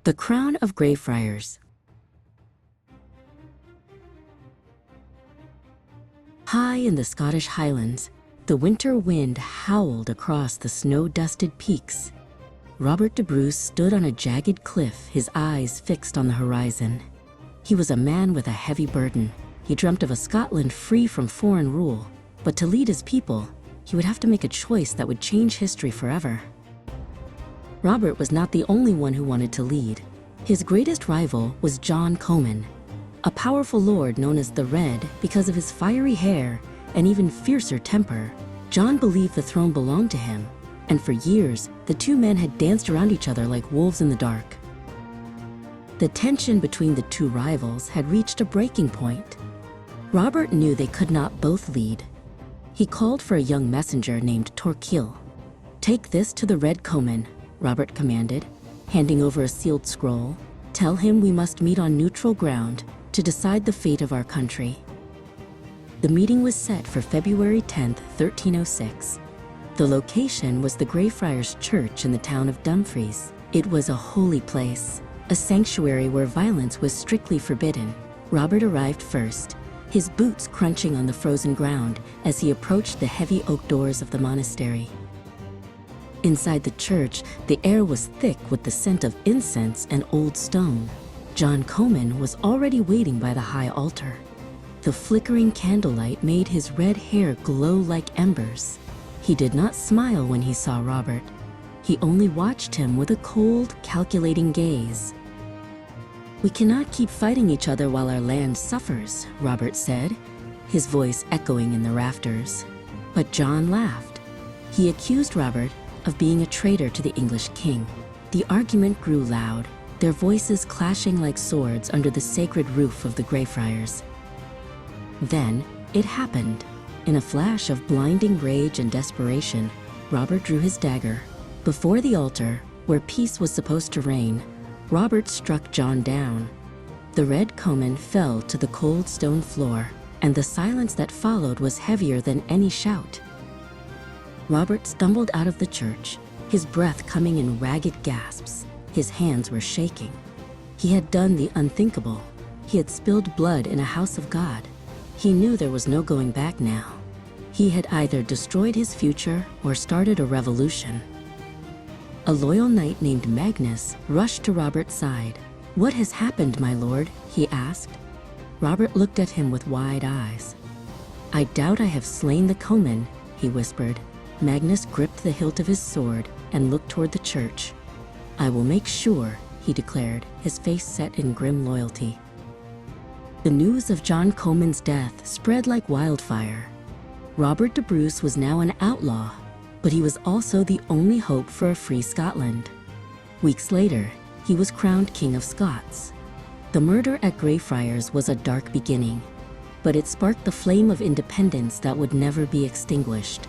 The Crown of Greyfriars. High in the Scottish Highlands, the winter wind howled across the snow-dusted peaks. Robert de Bruce stood on a jagged cliff, his eyes fixed on the horizon. He was a man with a heavy burden. He dreamt of a Scotland free from foreign rule, but to lead his people, he would have to make a choice that would change history forever. Robert was not the only one who wanted to lead. His greatest rival was John Comyn, a powerful lord known as the Red because of his fiery hair and even fiercer temper. John believed the throne belonged to him, and for years, the two men had danced around each other like wolves in the dark. The tension between the two rivals had reached a breaking point. Robert knew they could not both lead. He called for a young messenger named Torquil. "Take this to the Red Comyn," Robert commanded, handing over a sealed scroll. "Tell him we must meet on neutral ground to decide the fate of our country." The meeting was set for February 10th, 1306. The location was the Greyfriars Church in the town of Dumfries. It was a holy place, a sanctuary where violence was strictly forbidden. Robert arrived first, his boots crunching on the frozen ground as he approached the heavy oak doors of the monastery. Inside the church, the air was thick with the scent of incense and old stone. John Comyn was already waiting by the high altar. The flickering candlelight made his red hair glow like embers. He did not smile when he saw Robert. He only watched him with a cold, calculating gaze. "We cannot keep fighting each other while our land suffers," Robert said, his voice echoing in the rafters. But John laughed. He accused Robert of being a traitor to the English king. The argument grew loud, their voices clashing like swords under the sacred roof of the Greyfriars. Then it happened. In a flash of blinding rage and desperation, Robert drew his dagger. Before the altar, where peace was supposed to reign, Robert struck John down. The Red Comyn fell to the cold stone floor, and the silence that followed was heavier than any shout. Robert stumbled out of the church, his breath coming in ragged gasps. His hands were shaking. He had done the unthinkable. He had spilled blood in a house of God. He knew there was no going back now. He had either destroyed his future or started a revolution. A loyal knight named Magnus rushed to Robert's side. "What has happened, my lord?" he asked. Robert looked at him with wide eyes. "I doubt I have slain the Comyn," he whispered. Magnus gripped the hilt of his sword and looked toward the church. "I will make sure," he declared, his face set in grim loyalty. The news of John Comyn's death spread like wildfire. Robert de Bruce was now an outlaw, but he was also the only hope for a free Scotland. Weeks later, he was crowned King of Scots. The murder at Greyfriars was a dark beginning, but it sparked the flame of independence that would never be extinguished.